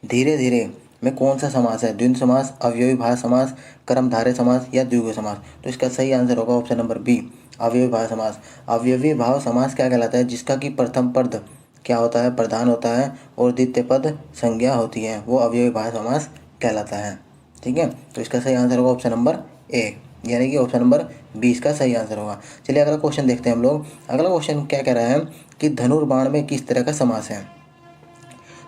धीरे धीरे में कौन सा समास है? द्वंद्व समास, अवयवी भाव समास, कर्मधारय समास या द्विगु समास? तो इसका सही आंसर होगा ऑप्शन नंबर बी, अवयवी भाव समास। अवयवी भाव समास क्या कहलाता है? जिसका कि प्रथम पद क्या होता है? प्रधान होता है और द्वितीय पद संज्ञा होती है, वो अवयवी भाव समास कहलाता है। ठीक है, तो इसका सही आंसर होगा ऑप्शन नंबर ए, यानी कि ऑप्शन नंबर 20 का सही आंसर होगा। चलिए अगला क्वेश्चन देखते हैं हम लोग। अगला क्वेश्चन क्या कह रहा है कि धनुर्बाण में किस तरह का समास है?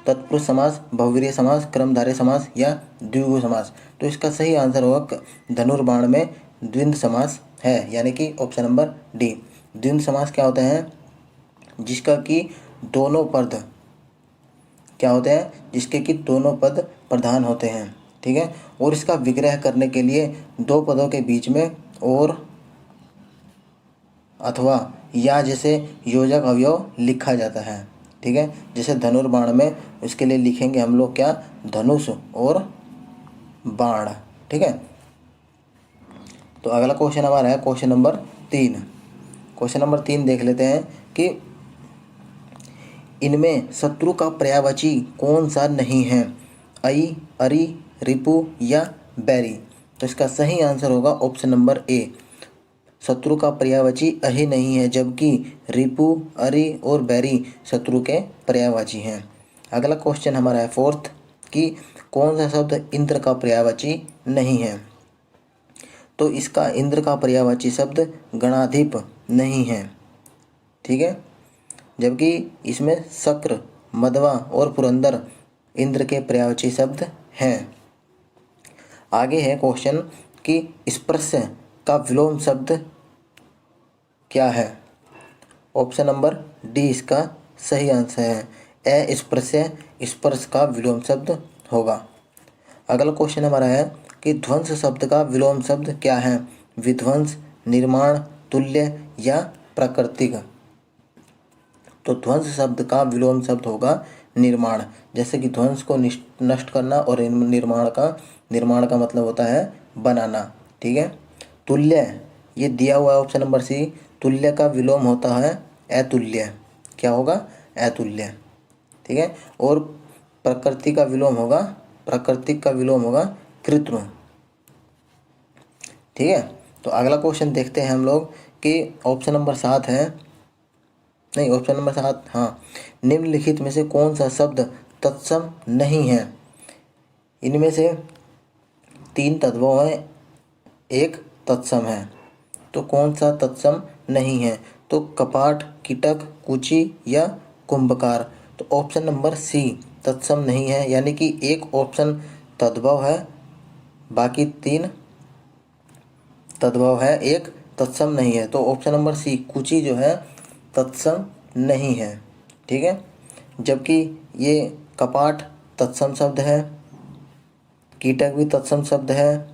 तत्पुरुष समास, बहुव्रीहि समास, कर्मधारय समास या द्विगु समास? तो इसका सही आंसर होगा धनुर्बाण में द्वंद्व समास है, यानी कि ऑप्शन नंबर डी। द्वंद्व समास क्या होता है? जिसका कि दोनों पद क्या होते हैं? जिसके कि दोनों पद प्रधान होते हैं। ठीक है, और इसका विग्रह करने के लिए दो पदों के बीच में और अथवा या जैसे योजक अवयव लिखा जाता है। ठीक है, जैसे धनुर्बाण में इसके लिए लिखेंगे हम लोग क्या? धनुष और बाण। ठीक है, तो अगला क्वेश्चन हमारा है क्वेश्चन नंबर 3। क्वेश्चन नंबर 3 देख लेते हैं कि इनमें शत्रु का पर्यायवाची कौन सा नहीं है? अई, अरि, रिपु या बैरी? तो इसका सही आंसर होगा ऑप्शन नंबर ए, शत्रु का पर्यायवाची अहि नहीं है, जबकि रिपु, अरि और बैरी शत्रु के पर्यायवाची हैं। अगला क्वेश्चन हमारा है 4th कि कौन सा शब्द इंद्र का पर्यायवाची नहीं है? तो इसका इंद्र का पर्यायवाची शब्द गणाधिप नहीं है। ठीक है, जबकि इसमें शक्र, मध्वा और पुरंदर इंद्र के पर्यायवाची शब्द हैं। आगे है क्वेश्चन कि स्पर्श का विलोम शब्द क्या है? ऑप्शन नंबर डी इसका सही आंसर है, अस्पृश्य स्पर्श का विलोम शब्द होगा। अगला क्वेश्चन हमारा है कि ध्वंस शब्द का विलोम शब्द क्या है? विध्वंस, निर्माण, तुल्य या प्राकृतिक? तो ध्वंस शब्द का विलोम शब्द होगा निर्माण। जैसे कि ध्वंस को नष्ट करना और निर्माण का मतलब होता है बनाना। ठीक है, तुल्य ये दिया हुआ है ऑप्शन नंबर सी, तुल्य का विलोम होता है अतुल्य। क्या होगा? अतुल्य। ठीक है, और प्राकृतिक का विलोम होगा कृत्रिम। ठीक है, तो अगला क्वेश्चन देखते हैं हम लोग कि ऑप्शन नंबर 7 है, नहीं ऑप्शन नंबर 7, हाँ, निम्नलिखित में से कौन सा शब्द तत्सम नहीं है? इनमें से 3 तत्वों हैं, एक तत्सम है, तो कौन सा तत्सम नहीं है? तो कपाट, कीटक, कुची या कुंभकार? तो ऑप्शन नंबर सी तत्सम नहीं है, यानी कि एक ऑप्शन तद्भव है, बाकी 3 तद्भव है, एक तत्सम नहीं है। तो ऑप्शन नंबर सी कुची जो है तत्सम नहीं है। ठीक है, जबकि ये कपाट तत्सम शब्द है, कीटक भी तत्सम शब्द है,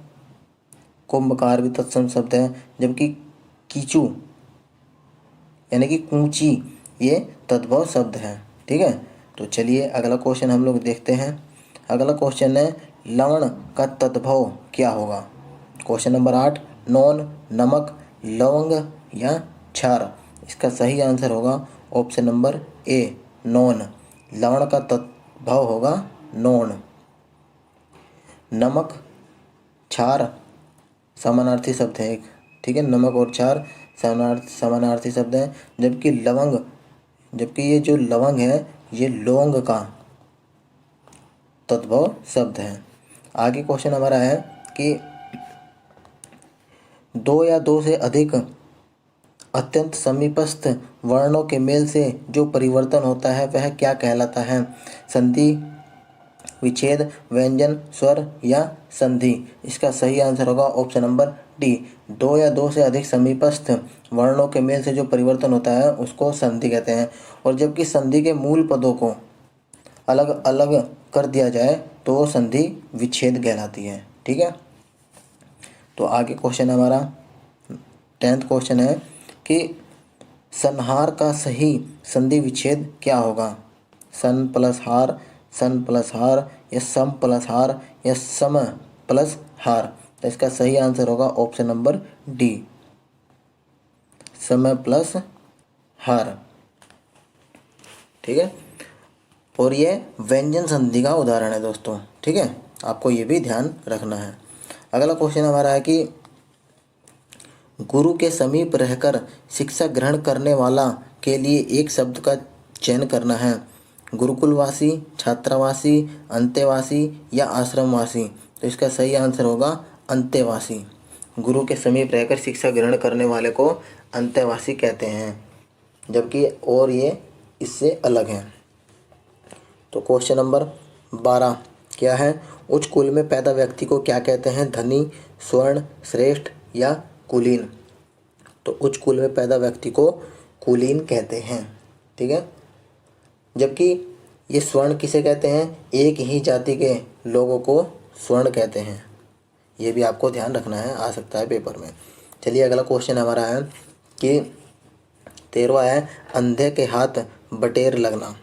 कुंभकार भी तत्सम शब्द है, जबकि कीचू यानी कि कूची ये तद्भव शब्द है। ठीक है, तो चलिए अगला क्वेश्चन हम लोग देखते हैं। अगला क्वेश्चन है लवण का तद्भव क्या होगा? क्वेश्चन नंबर 8, नॉन, नमक, लवंग या क्षार? इसका सही आंसर होगा ऑप्शन नंबर ए, नॉन। लवण का तद्भव होगा नॉन। नमक, क्षार समानार्थी शब्द है एक। ठीक है, नमक और क्षार समानार्थी शब्द हैं, जबकि ये जो लवंग है ये लौंग का तद्भव शब्द है। आगे क्वेश्चन हमारा है कि 2 या 2 से अधिक अत्यंत समीपस्थ वर्णों के मेल से जो परिवर्तन होता है वह क्या कहलाता है? संधि, विच्छेद, व्यंजन, स्वर या संधि? इसका सही आंसर होगा ऑप्शन नंबर डी, 2 या 2 से अधिक समीपस्थ वर्णों के मेल से जो परिवर्तन होता है उसको संधि कहते हैं। और जबकि संधि के मूल पदों को अलग अलग कर दिया जाए तो वो संधि विच्छेद कहलाती है। ठीक है, तो आगे क्वेश्चन हमारा 10th क्वेश्चन है कि संहार का सही संधि विच्छेद क्या होगा? सन प्लस हार, सन प्लस हार या सम प्लस हार या सम प्लस हार? तो इसका सही आंसर होगा ऑप्शन नंबर डी, समय प्लस हार। ठीक है, और ये व्यंजन संधि का उदाहरण है दोस्तों। ठीक है, आपको ये भी ध्यान रखना है। अगला क्वेश्चन हमारा है कि गुरु के समीप रहकर शिक्षा ग्रहण करने वाला के लिए एक शब्द का चयन करना है। गुरुकुलवासी, छात्रावासी, अंतेवासी या आश्रमवासी। तो इसका सही आंसर होगा अंतेवासी। गुरु के समीप रहकर शिक्षा ग्रहण करने वाले को अंतेवासी कहते हैं, जबकि और ये इससे अलग हैं। तो क्वेश्चन नंबर 12 क्या है? उच्च कुल में पैदा व्यक्ति को क्या कहते हैं? धनी, स्वर्ण, श्रेष्ठ या कुलीन। तो उच्च कुल में पैदा व्यक्ति को कुलीन कहते हैं। ठीक है, जबकि ये स्वर्ण किसे कहते हैं? एक ही जाति के लोगों को स्वर्ण कहते हैं। ये भी आपको ध्यान रखना है, आ सकता है पेपर में। चलिए अगला क्वेश्चन हमारा है कि 13वां है अंधे के हाथ बटेर लगना।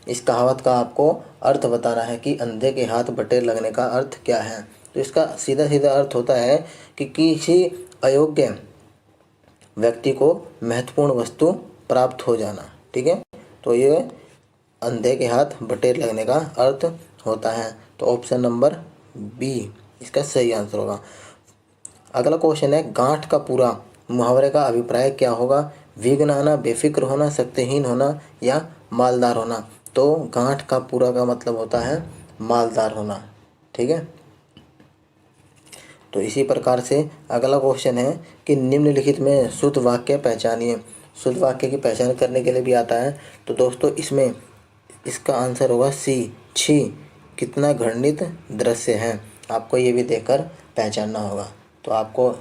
इस कहावत का आपको अर्थ बताना है कि अंधे के हाथ बटेर लगने का अर्थ क्या है। तो इसका सीधा सीधा अर्थ होता है कि किसी अयोग्य व्यक्ति को महत्वपूर्ण वस्तु प्राप्त हो जाना। ठीक है, तो ये अंधे के हाथ बटेर लगने का अर्थ होता है। तो ऑप्शन नंबर बी इसका सही आंसर होगा। अगला क्वेश्चन है गांठ का पूरा मुहावरे का अभिप्राय क्या होगा? विघ्न आना, बेफिक्र होना, शक्तिहीन होना या मालदार होना। तो गांठ का पूरा का मतलब होता है मालदार होना। ठीक है, तो इसी प्रकार से अगला क्वेश्चन है कि निम्नलिखित में शुद्ध वाक्य पहचानिए। शुद्ध वाक्य की पहचान करने के लिए भी आता है। तो दोस्तों इसमें इसका आंसर होगा सी, छी कितना घृणित दृश्य है। आपको ये भी देखकर पहचानना होगा। तो आपको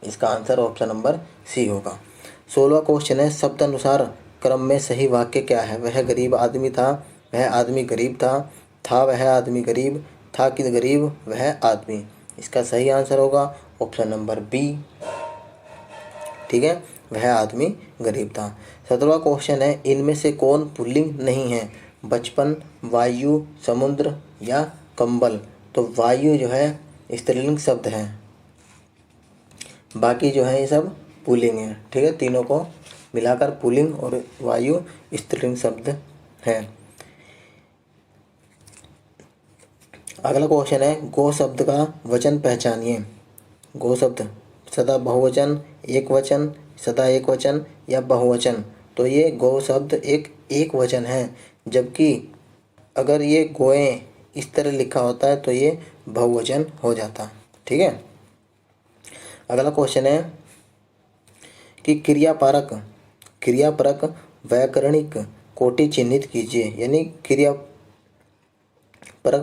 इसका आंसर ऑप्शन नंबर सी होगा। 16वां क्वेश्चन है शब्द अनुसार क्रम में सही वाक्य क्या है? वह गरीब आदमी था, वह आदमी गरीब था वह आदमी गरीब, था कि गरीब वह आदमी। इसका सही आंसर होगा ऑप्शन नंबर बी। ठीक है, वह आदमी गरीब था। 17वां क्वेश्चन है इनमें से कौन पुल्लिंग नहीं है? बचपन, वायु, समुद्र या कंबल। तो वायु जो है स्त्रीलिंग शब्द है, बाकी जो है ये सब पुल्लिंग है। ठीक है, तीनों को मिलाकर पुल्लिंग और वायु स्त्रीलिंग शब्द है। अगला क्वेश्चन है गो शब्द का वचन पहचानिए। गो शब्द सदा बहुवचन, एक वचन, सदा एक वचन या बहुवचन। तो ये गो शब्द एक वचन है, जबकि अगर ये गोएं इस तरह लिखा होता है तो ये बहुवचन हो जाता। ठीक है, अगला क्वेश्चन है कि क्रियापरक व्याकरणिक कोटि चिन्हित कीजिए। यानी क्रियापरक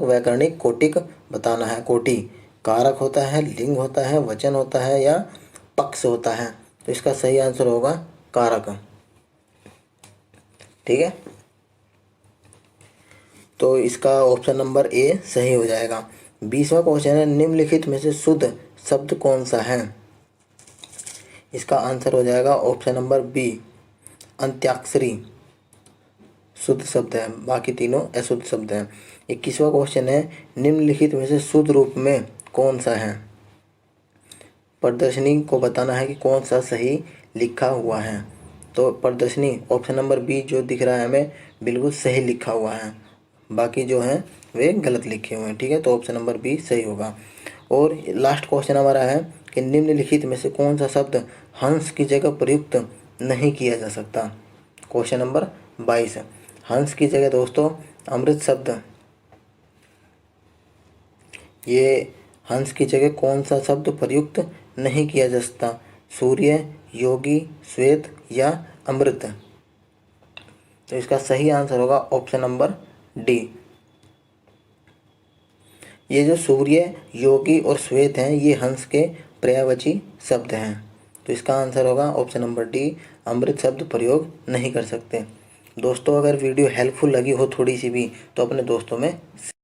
व्याकरणिक कोटिक बताना है। कोटि कारक होता है, लिंग होता है, वचन होता है या पक्ष होता है। तो इसका सही आंसर होगा कारक। ठीक है, तो इसका ऑप्शन नंबर ए सही हो जाएगा। 20वां क्वेश्चन है निम्नलिखित में से शुद्ध शब्द कौन सा है? इसका आंसर हो जाएगा ऑप्शन नंबर बी, अंत्याक्षरी शुद्ध शब्द है, बाकी तीनों अशुद्ध शब्द हैं। 21वां क्वेश्चन है निम्नलिखित में से शुद्ध रूप में कौन सा है? प्रदर्शनी को बताना है कि कौन सा सही लिखा हुआ है। तो प्रदर्शनी ऑप्शन नंबर बी जो दिख रहा है हमें बिल्कुल सही लिखा हुआ है, बाकी जो हैं वे गलत लिखे हुए हैं। ठीक है, तो ऑप्शन नंबर बी सही होगा। और लास्ट क्वेश्चन हमारा है कि निम्नलिखित में से कौन सा शब्द हंस की जगह प्रयुक्त नहीं किया जा सकता? क्वेश्चन नंबर 22 हंस की जगह दोस्तों अमृत शब्द, ये हंस की जगह कौन सा शब्द प्रयुक्त नहीं किया जा सकता? सूर्य, योगी, श्वेत या अमृत। तो इसका सही आंसर होगा ऑप्शन नंबर डी। ये जो सूर्य, योगी और श्वेत हैं ये हंस के पर्यायवाची शब्द हैं। तो इसका आंसर होगा ऑप्शन नंबर डी, अमृत शब्द प्रयोग नहीं कर सकते। दोस्तों अगर वीडियो हेल्पफुल लगी हो थोड़ी सी भी तो अपने दोस्तों में